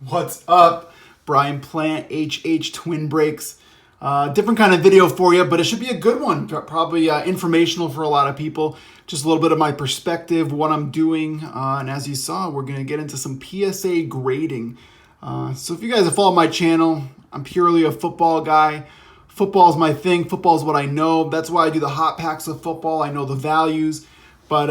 What's up? Brian Plant, HH Twin Breaks. Different kind of video for you, but it should be a good one. Probably informational for a lot of people. Just a little bit of my perspective, what I'm doing. And as you saw, we're going to get into some PSA grading. So if you guys have followed my channel, I'm purely a football guy. Football is my thing. Football is what I know. That's why I do the hot packs of football. I know the values. But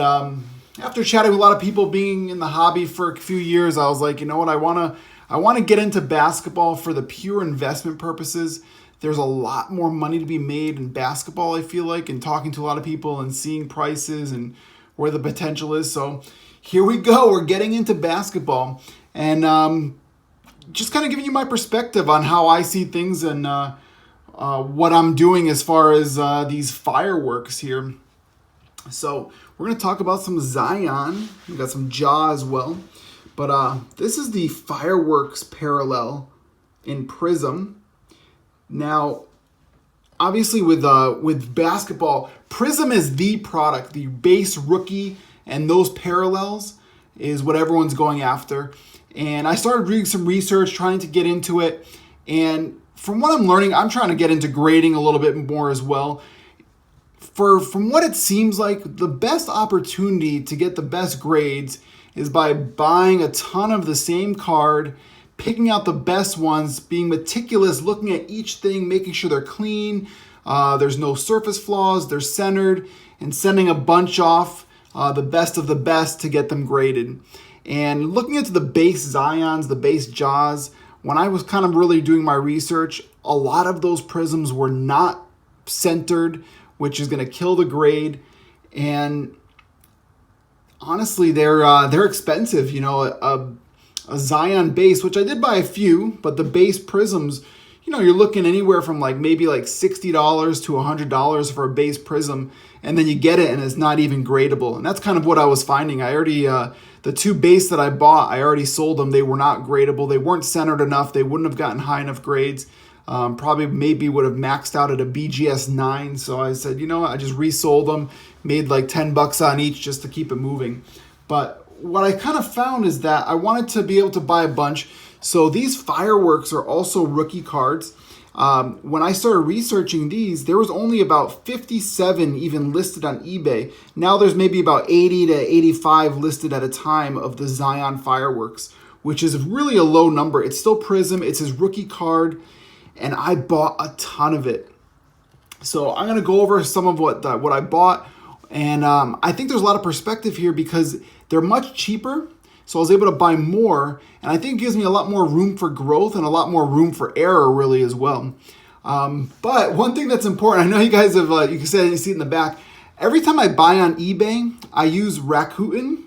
after chatting with a lot of people being in the hobby for a few years, I was like, you know what, I want to get into basketball for the pure investment purposes. There's a lot more money to be made in basketball, I feel like, and talking to a lot of people and seeing prices and where the potential is. So here we go. We're getting into basketball and just kind of giving you my perspective on how I see things and what I'm doing as far as these fireworks here. So we're going to talk about some Zion. We got some Ja as well. But this is the Fireworks Parallel in Prism. Now, obviously with basketball, Prism is the product. The base rookie and those parallels is what everyone's going after. And I started doing some research, trying to get into it. And from what I'm learning, I'm trying to get into grading a little bit more as well. From what it seems like, the best opportunity to get the best grades is by buying a ton of the same card, picking out the best ones, being meticulous, looking at each thing, making sure they're clean, there's no surface flaws, they're centered, and sending a bunch off, the best of the best to get them graded. And looking into the base Zions, the base Jaws, when I was kind of really doing my research, a lot of those prisms were not centered, which is going to kill the grade. And honestly, they're expensive. You know, a Zion base, which I did buy a few, but the base prisms, you know, you're looking anywhere from maybe $60 to $100 for a base prism, and then you get it and it's not even gradable. And that's kind of what I was finding. I already the two base that I bought, I already sold them. They were not gradable. They weren't centered enough. They wouldn't have gotten high enough grades. Probably maybe would have maxed out at a BGS 9. So I said, you know what, I just resold them, made $10 on each just to keep it moving. But what I kind of found is that I wanted to be able to buy a bunch. So these fireworks are also rookie cards. When I started researching these, there was only about 57 even listed on eBay. Now there's maybe about 80 to 85 listed at a time of the Zion fireworks, which is really a low number. It's still Prism. It's his rookie card. And I bought a ton of it. So I'm going to go over some of what I bought. And I think there's a lot of perspective here because they're much cheaper. So I was able to buy more. And I think it gives me a lot more room for growth and a lot more room for error really as well. But one thing that's important, I know you guys have, you can see it in the back. Every time I buy on eBay, I use Rakuten.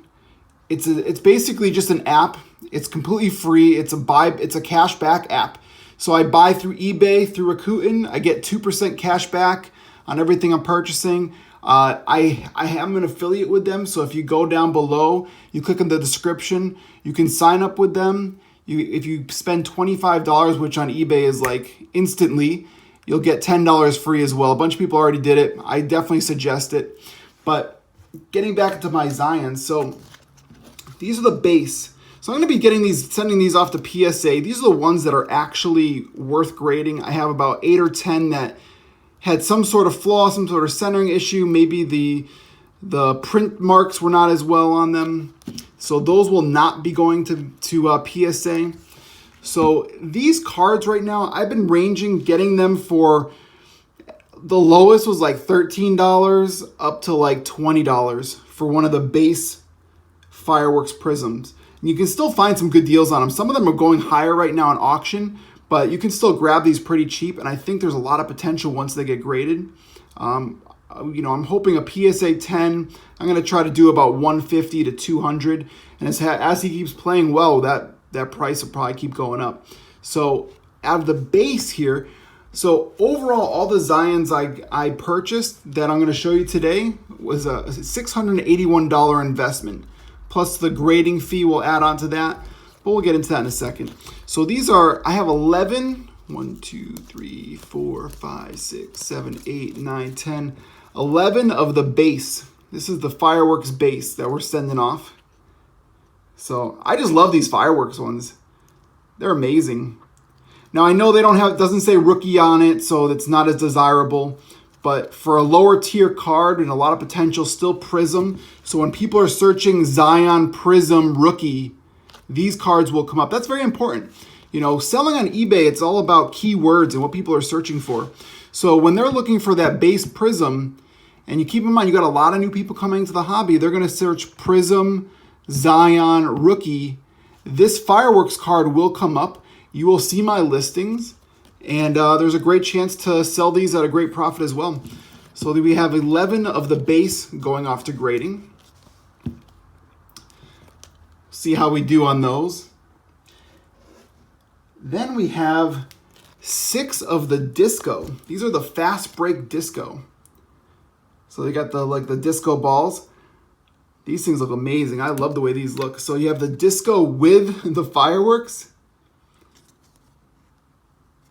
It's basically just an app. It's completely free. It's a cashback app. So I buy through eBay, through Rakuten. I get 2% cash back on everything I'm purchasing. I am an affiliate with them. So if you go down below, you click on the description, you can sign up with them. If you spend $25, which on eBay is instantly, you'll get $10 free as well. A bunch of people already did it. I definitely suggest it. But getting back to my Zions. So these are the base. So I'm going to be sending these off to PSA. These are the ones that are actually worth grading. I have about 8 or 10 that had some sort of flaw, some sort of centering issue. Maybe the print marks were not as well on them. So those will not be going to PSA. So these cards right now, I've been getting them for, the lowest was $13 up to $20 for one of the base fireworks prisms. And you can still find some good deals on them. Some of them are going higher right now in auction, but you can still grab these pretty cheap. And I think there's a lot of potential once they get graded. I'm hoping a PSA 10. I'm going to try to do about 150 to 200. And as he keeps playing well, that price will probably keep going up. So out of the base here, so overall, all the Zions I purchased that I'm going to show you today was a $681 investment. Plus the grading fee will add on to that. But we'll get into that in a second. So these are, I have 11, 1, 2, 3, 4, 5, 6, 7, 8, 9, 10, 11 of the base. This is the fireworks base that we're sending off. So I just love these fireworks ones. They're amazing. Now I know they don't have, it doesn't say rookie on it, so it's not as desirable. But for a lower tier card and a lot of potential, still Prism. So when people are searching Zion Prism rookie, these cards will come up. That's very important. You know, selling on eBay, it's all about keywords and what people are searching for. So when they're looking for that base Prism, and you keep in mind, you got a lot of new people coming into the hobby, they're going to search Prism, Zion, rookie. This Fireworks card will come up. You will see my listings, and there's a great chance to sell these at a great profit as well. So we have 11 of the base going off to grading. See how we do on those. Then we have 6 of the disco. These are the fast break disco. So they got the disco balls. These things look amazing. I love the way these look. So you have the disco with the fireworks.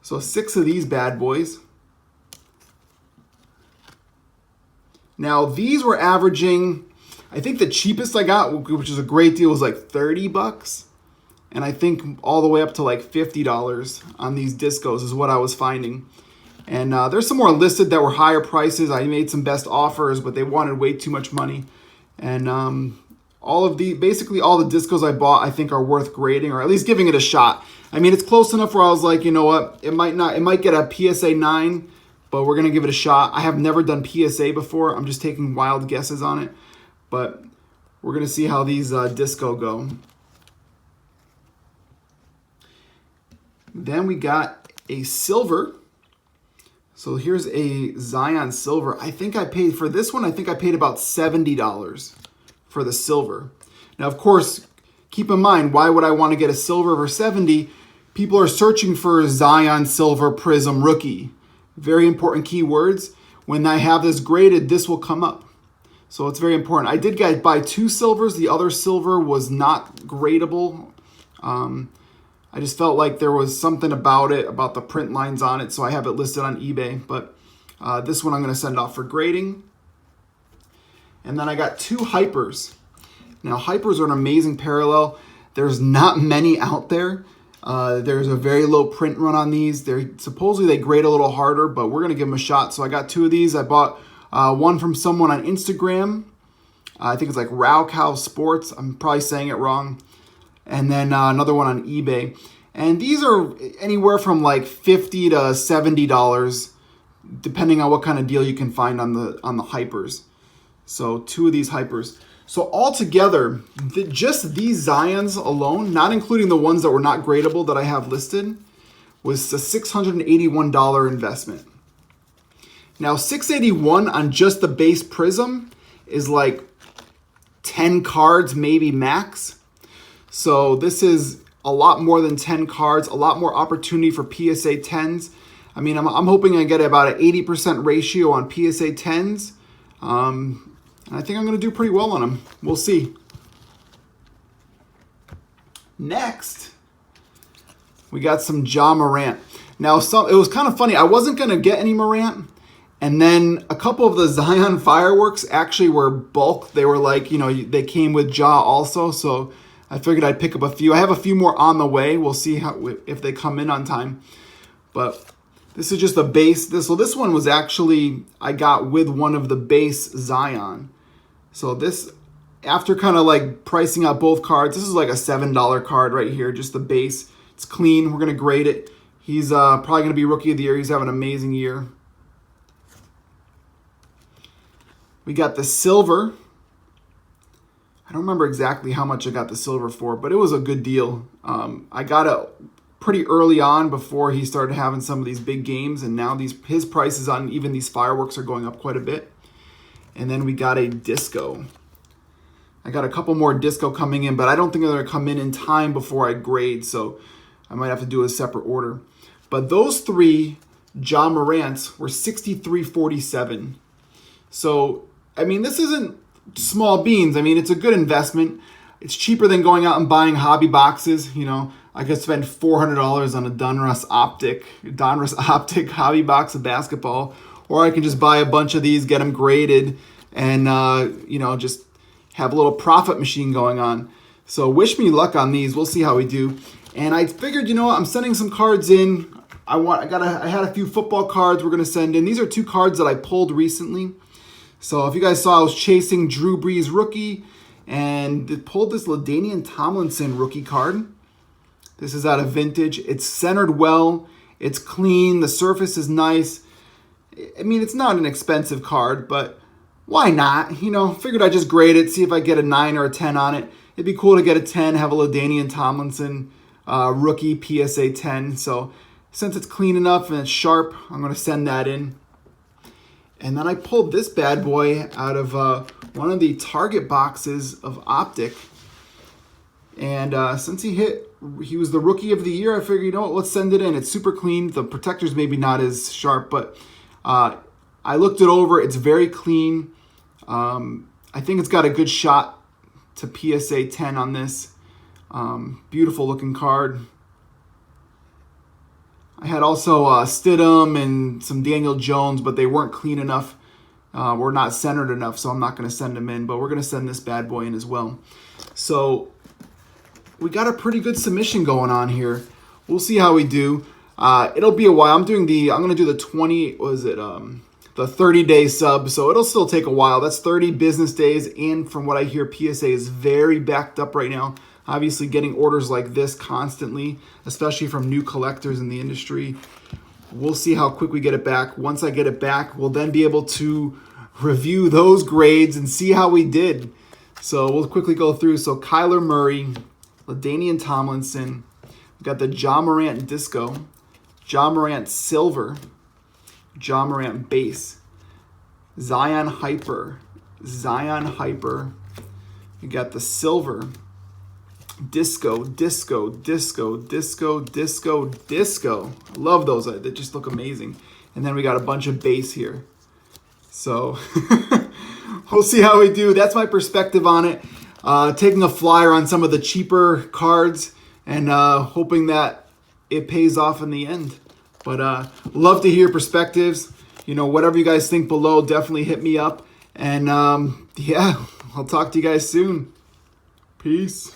So 6 of these bad boys. Now these were averaging, I think the cheapest I got, which is a great deal, was like 30 bucks. And I think all the way up to like $50 on these discos is what I was finding. And there's some more listed that were higher prices. I made some best offers, but they wanted way too much money. And basically all the discos I bought, I think are worth grading, or at least giving it a shot. I mean, it's close enough where I was like, you know what, it might get a PSA 9, but we're gonna give it a shot. I have never done PSA before. I'm just taking wild guesses on it, but we're gonna see how these disco go. Then we got a silver. So here's a Zion silver. I think I paid for this one. I think I paid about $70 for the silver. Now, of course, keep in mind, why would I want to get a silver for $70? People are searching for Zion Silver Prism Rookie. Very important keywords. When I have this graded, this will come up. So it's very important. I did buy 2 silvers. The other silver was not gradable. I just felt like there was something about it, about the print lines on it, so I have it listed on eBay. But this one I'm going to send off for grading. And then I got 2 hypers. Now, hypers are an amazing parallel. There's not many out there. There's a very low print run on these. Supposedly they grade a little harder, but we're going to give them a shot. So I got 2 of these. I bought one from someone on Instagram. I think it's like Rowcow Sports. I'm probably saying it wrong. And then another one on eBay. And these are anywhere from like $50 to $70, depending on what kind of deal you can find on the hypers. So 2 of these hypers. So altogether, just these Zions alone, not including the ones that were not gradable that I have listed, was a $681 investment. Now, $681 on just the base Prism is like 10 cards, maybe max. So this is a lot more than 10 cards, a lot more opportunity for PSA 10s. I mean, I'm hoping I get about an 80% ratio on PSA 10s. I think I'm going to do pretty well on them. We'll see. Next, we got some Morant. Now, it was kind of funny. I wasn't going to get any Morant. And then a couple of the Zion fireworks actually were bulk. They were like, you know, they came with also. So I figured I'd pick up a few. I have a few more on the way. We'll see if they come in on time. But this is just the base. So this one was actually, I got with one of the base Zion. So this, after kind of like pricing out both cards, this is like a $7 card right here, just the base. It's clean. We're going to grade it. He's probably going to be Rookie of the Year. He's having an amazing year. We got the silver. I don't remember exactly how much I got the silver for, but it was a good deal. I got it pretty early on before he started having some of these big games, and now his prices on even these fireworks are going up quite a bit. And then we got a disco. I got a couple more disco coming in, but I don't think they're going to come in time before I grade, so I might have to do a separate order. But those 3 Morants were $63.47. So, I mean, this isn't small beans. I mean, it's a good investment. It's cheaper than going out and buying hobby boxes. You know, I could spend $400 on a Donruss Optic hobby box of basketball, or I can just buy a bunch of these, get them graded, and you know, just have a little profit machine going on. So wish me luck on these. We'll see how we do. And I figured, you know what, I'm sending some cards in. I had a few football cards we're gonna send in. These are 2 cards that I pulled recently. So if you guys saw, I was chasing Drew Brees rookie and pulled this LaDainian Tomlinson rookie card. This is out of Vintage. It's centered well. It's clean. The surface is nice. I mean, it's not an expensive card, but why not? You know, figured I'd just grade it, see if I get a 9 or a 10 on it. It'd be cool to get a 10, have a LaDainian Tomlinson rookie PSA 10. So since it's clean enough and it's sharp, I'm going to send that in. And then I pulled this bad boy out of one of the Target boxes of Optic. And since he was the rookie of the year, I figured, you know what, let's send it in. It's super clean. The protector's maybe not as sharp, but I looked it over. It's very clean. I think it's got a good shot to PSA 10 on this. Beautiful looking card. I had also Stidham and some Daniel Jones, but they weren't clean enough. Were not centered enough, so I'm not going to send them in. But we're going to send this bad boy in as well. So we got a pretty good submission going on here. We'll see how we do. It'll be a while. I'm going to do the 30-day sub, so it'll still take a while. That's 30 business days, and from what I hear, PSA is very backed up right now. Obviously, getting orders like this constantly, especially from new collectors in the industry. We'll see how quick we get it back. Once I get it back, we'll then be able to review those grades and see how we did. So we'll quickly go through. So Kyler Murray, LaDainian Tomlinson, we got the Ja Morant Disco, Ja Morant Silver, Ja Morant Base, Zion Hyper. We got the Silver, Disco. I love those. They just look amazing. And then we got a bunch of base here. So we'll see how we do. That's my perspective on it. Taking a flyer on some of the cheaper cards and hoping that it pays off in the end. But love to hear perspectives. You know, whatever you guys think below, definitely hit me up. And yeah, I'll talk to you guys soon. Peace.